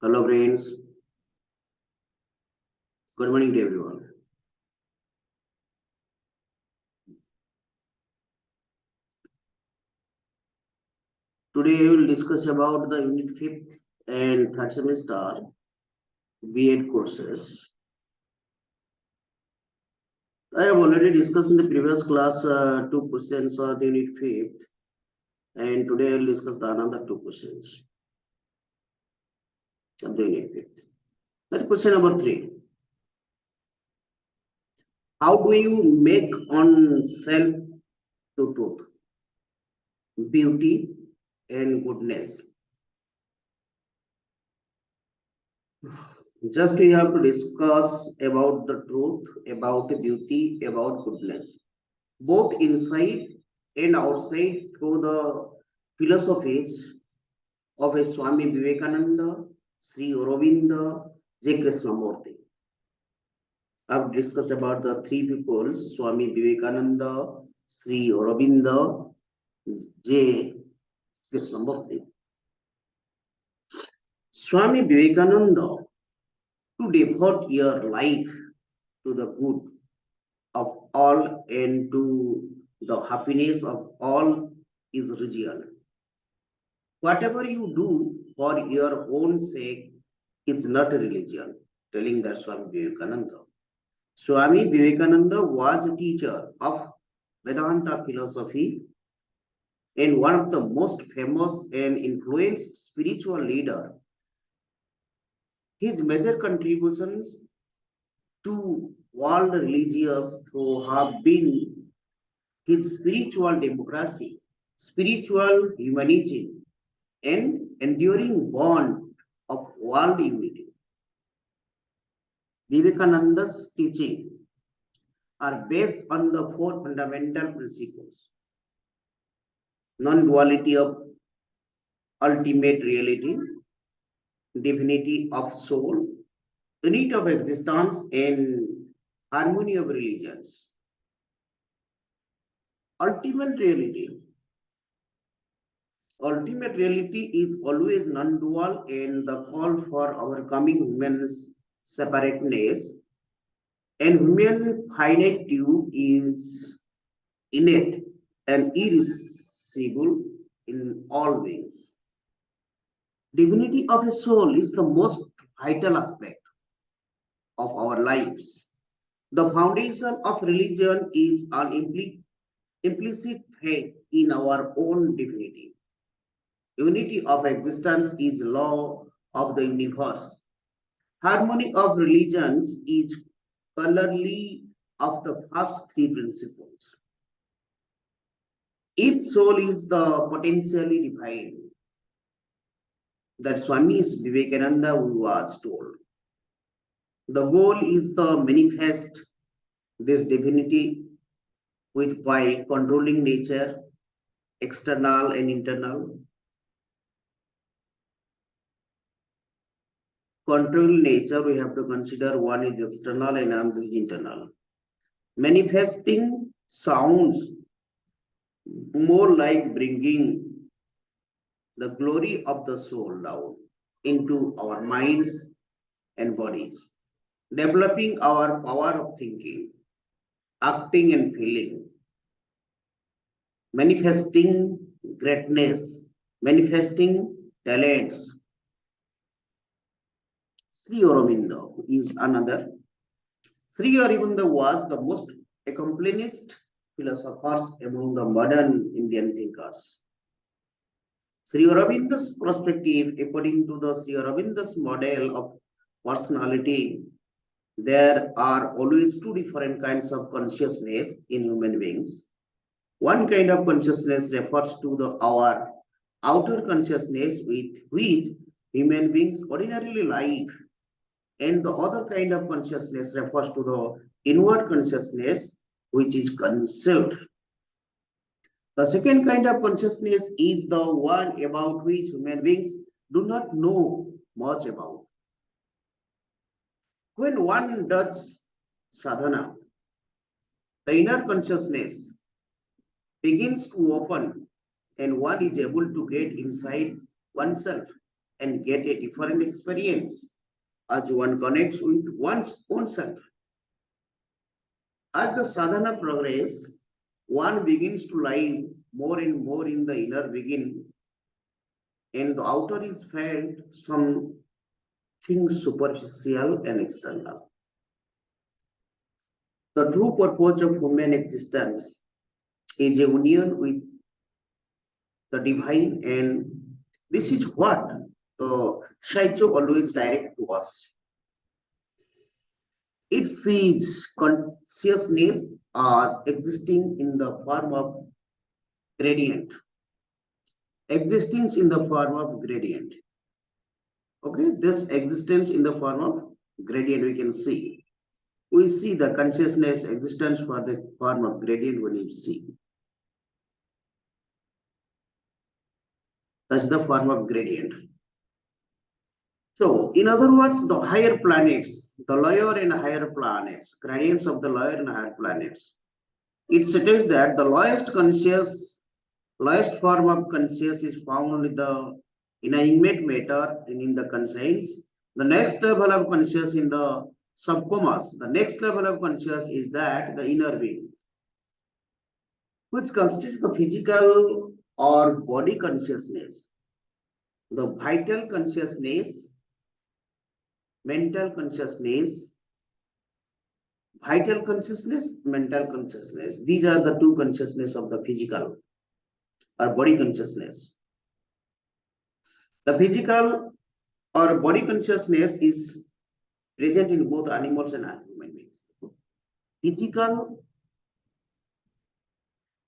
Hello friends, good morning to everyone. Today we will discuss about the unit 5th and 3rd semester B.Ed courses. I have already discussed in the previous class two questions of the unit 5th, and today I will discuss the another two questions of the unit 5th. That question number 3. How do you make on self to truth, beauty and goodness? Just we have to discuss about the truth, about beauty, about goodness, both inside and outside through the philosophies of a Swami Vivekananda, Sri Aurobindo, J. Krishnamurti. I've discussed about the three people, Swami Vivekananda, Sri Aurobindo, J. Krishnamurti. Swami Vivekananda, to devote your life to the good of all and to the happiness of all is real. Whatever you do for your own sake is not a religion, telling that Swami Vivekananda. Swami Vivekananda was a teacher of Vedanta philosophy and one of the most famous and influenced spiritual leader. His major contributions to world religions through have been his spiritual democracy, spiritual humanism, and enduring bond of world unity. Vivekananda's teaching are based on the four fundamental principles: non-duality of ultimate reality, divinity of soul, unity of existence, and harmony of religions. Ultimate reality. Ultimate reality is always non-dual, and the call for overcoming human separateness and human finitude is innate and irreversible in all beings. Divinity of a soul is the most vital aspect of our lives. The foundation of religion is an implicit faith in our own divinity. Unity of existence is law of the universe. Harmony of religions is corollary of the first three principles. Each soul is the potentially divine. That Swami Vivekananda was told. The goal is to manifest this divinity with by controlling nature, external and internal. Control nature, we have to consider one is external and another is internal. Manifesting sounds more like bringing the glory of the soul down into our minds and bodies, developing our power of thinking, acting and feeling, manifesting greatness, manifesting talents. Sri Aurobindo is another. Sri Aurobindo was the most accomplished philosophers among the modern Indian thinkers. Sri Aurobindo's perspective, according to the Sri Aurobindo's model of personality, there are always two different kinds of consciousness in human beings. One kind of consciousness refers to our outer consciousness with which human beings ordinarily live, and the other kind of consciousness refers to the inward consciousness which is concealed. The second kind of consciousness is the one about which human beings do not know much about. When one does sadhana, the inner consciousness begins to open and one is able to get inside oneself and get a different experience as one connects with one's own self. As the sadhana progresses, one begins to live more and more in the inner begin, and the outer is felt something superficial and external. The true purpose of human existence is a union with the divine, and this is what the Shaicho always direct to us. It sees consciousness as existing in the form of gradient. Existence in the form of gradient. Okay, this existence in the form of gradient we can see. We see the consciousness existence for the form of gradient when you see. That's the form of gradient. So, in other words, the higher planets, the lower and higher planets, gradients of the lower and higher planets, it suggests that the lowest form of conscious is found in the inanimate matter and in the conscience. The next level of conscious in the subconscious, the next level of conscious is that the inner being, which constitutes the physical or body consciousness, the vital consciousness, mental consciousness, vital consciousness, mental consciousness. These are the two consciousness of the physical or body consciousness. The physical or body consciousness is present in both animals and human beings. Physical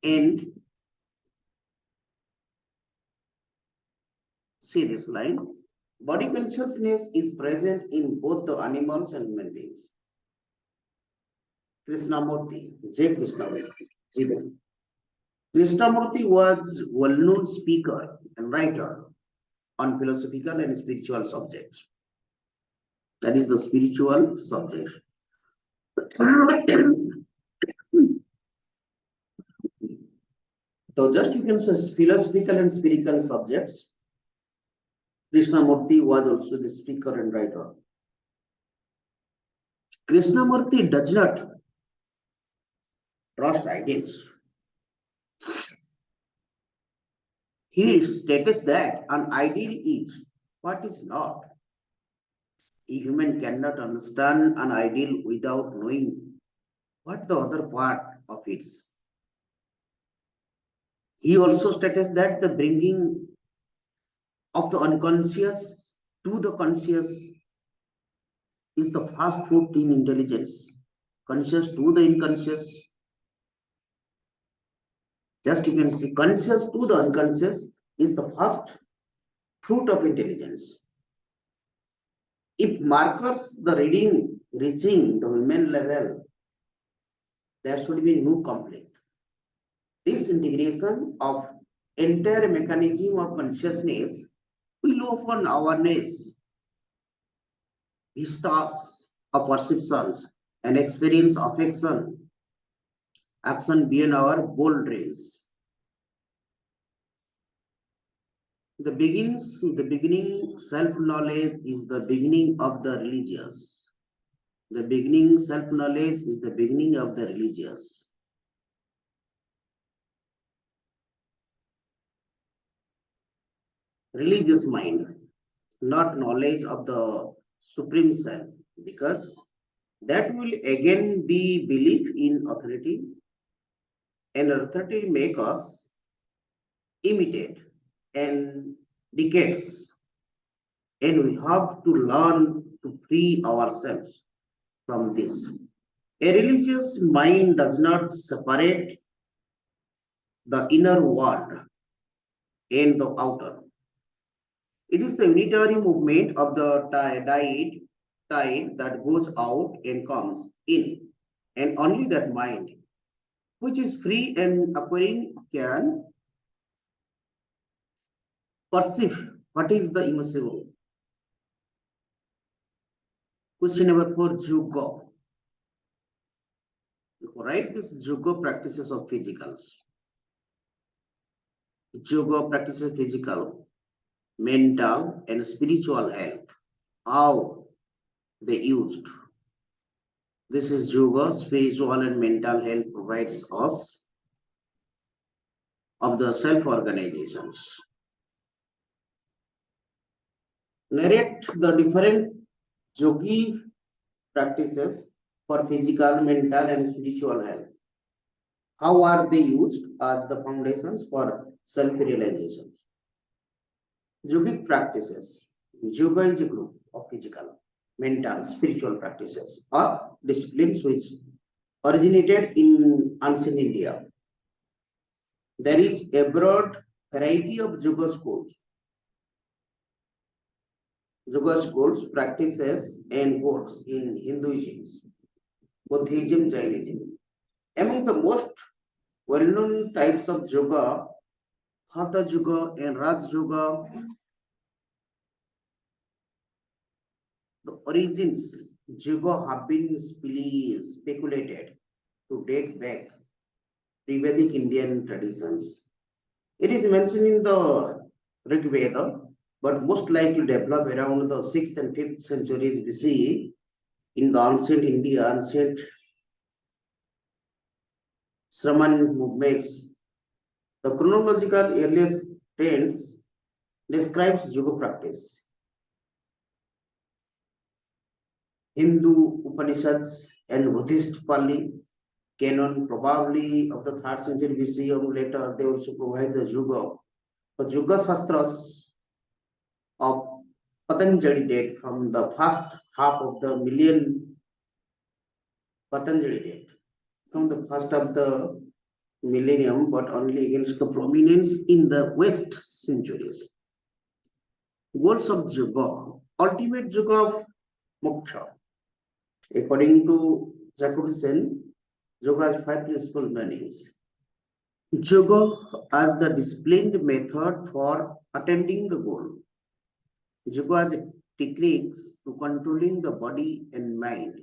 and, see this line, body consciousness is present in both the animals and human beings. Krishnamurti, J. Krishnamurti. Krishnamurti was well-known speaker and writer on philosophical and spiritual subjects. That is the spiritual subject. So just you can say philosophical and spiritual subjects. Krishnamurti was also the speaker and writer. Krishnamurti does not trust ideals. He states that an ideal is what is not. A human cannot understand an ideal without knowing what the other part of it is. He also states that the bringing of the unconscious to the conscious is the first fruit in intelligence. Conscious to the unconscious. Just you can see, conscious to the unconscious is the first fruit of intelligence. If markers the reading reaching the human level, there should be no conflict. This integration of entire mechanism of consciousness will open awareness, vistas of perceptions, and experience affection, action beyond our bold dreams. The beginning self-knowledge is the beginning of the religious. The beginning self-knowledge is the beginning of the religious. Religious mind, not knowledge of the supreme self, because that will again be belief in authority, and authority make us imitate and decades, and we have to learn to free ourselves from this. A religious mind does not separate the inner world and the outer. It is the unitary movement of the tide that goes out and comes in, and only that mind, which is free and acquiring, can perceive what is the impossible. Question number 4, Jugo. Right, this Jugo practices of physicals. Jugo practices physical. mental, and spiritual health. How they used. This is yoga, spiritual and mental health provides us of the self-organizations. Narrate the different yogi practices for physical, mental, and spiritual health. How are they used as the foundations for self-realization? Yogic practices. Yoga is a group of physical, mental, spiritual practices or disciplines which originated in ancient India. There is a broad variety of yoga schools. Yoga schools, practices, and codes in Hinduism, Buddhism, Jainism. Among the most well-known types of yoga, Hatha Yoga and Raj Yoga, the origins yoga have been speculated to date back pre-Vedic Indian traditions. It is mentioned in the Rig Veda, but most likely developed around the 6th and 5th centuries BCE in the ancient India, ancient Shraman movements. The chronological earliest trends describes yoga practice. Hindu Upanishads and Buddhist Pali canon, probably of the 3rd century BC or later, they also provide the yoga. The Yoga Shastras of Patanjali date from the first half of the millennium. Patanjali date from the first of the millennium, but only against the prominence in the West centuries. Goals of yoga, ultimate yoga of moksha. According to Jacobson, yoga has 5 principal meanings. Yoga as the disciplined method for attaining the goal. Yoga as techniques to controlling the body and mind.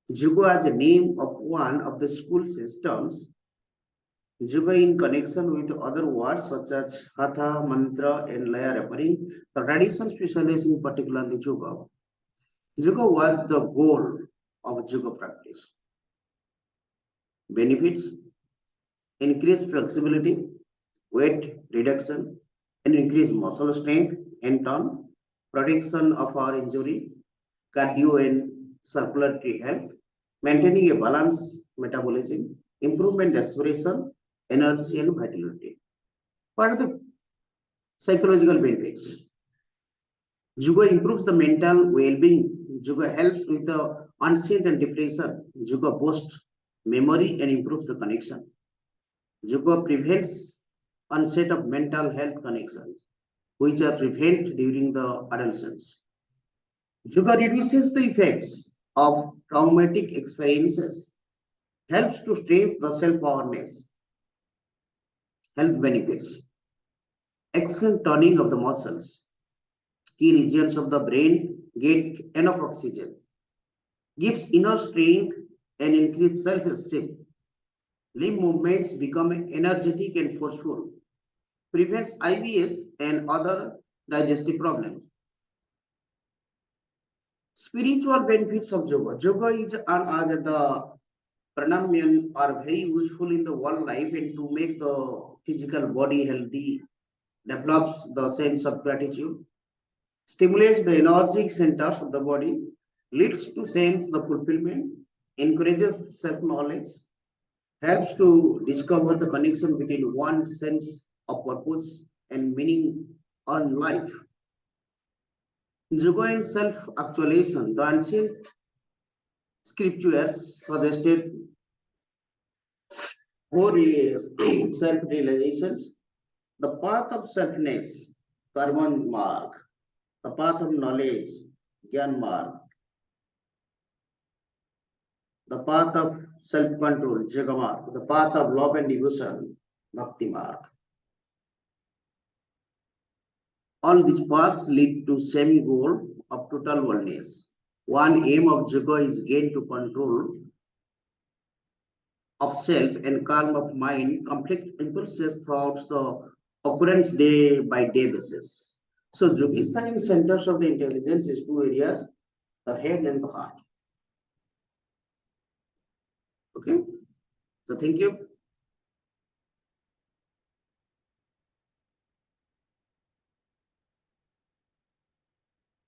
Yoga as a name of one of the school systems. Yoga in connection with other words such as hatha, mantra, and laya referring the tradition specializing particularly yoga. Yoga was the goal of yoga practice. Benefits: increased flexibility, weight reduction, and increased muscle strength and tone, protection of our injury, cardio and circulatory health, maintaining a balanced metabolism, improvement respiration, energy and vitality. What are the psychological benefits? Yoga improves the mental well-being. Yoga helps with the onset and depression. Yoga boosts memory and improves the connection. Yoga prevents onset of mental health connection, which are prevented during the adolescence. Yoga reduces the effects of traumatic experiences, helps to strengthen the self-awareness. Health benefits: excellent toning of the muscles. Key regions of the brain get enough oxygen, gives inner strength and increased self-esteem. Limb movements become energetic and forceful, prevents IBS and other digestive problems. Spiritual benefits of yoga. Yoga is as the pranayam are very useful in the world life and to make the physical body healthy, develops the sense of gratitude, stimulates the energetic centers of the body, leads to sense the fulfillment, encourages self-knowledge, helps to discover the connection between one's sense of purpose and meaning on life. Yoga and self-actualization. The ancient scriptures suggested 4 years self-realizations. The path of selfness, Karman Marg. The path of knowledge, Gyan Marg. The path of self-control, Yoga Marg. The path of love and devotion, Bhakti Marg. All these paths lead to same goal of total wellness. One aim of yoga is gain to control of self and calm of mind, conflict impulses thoughts the occurrence day by day basis. So Zugis science centers of the intelligence is two areas, the head and the heart. Okay, so thank you.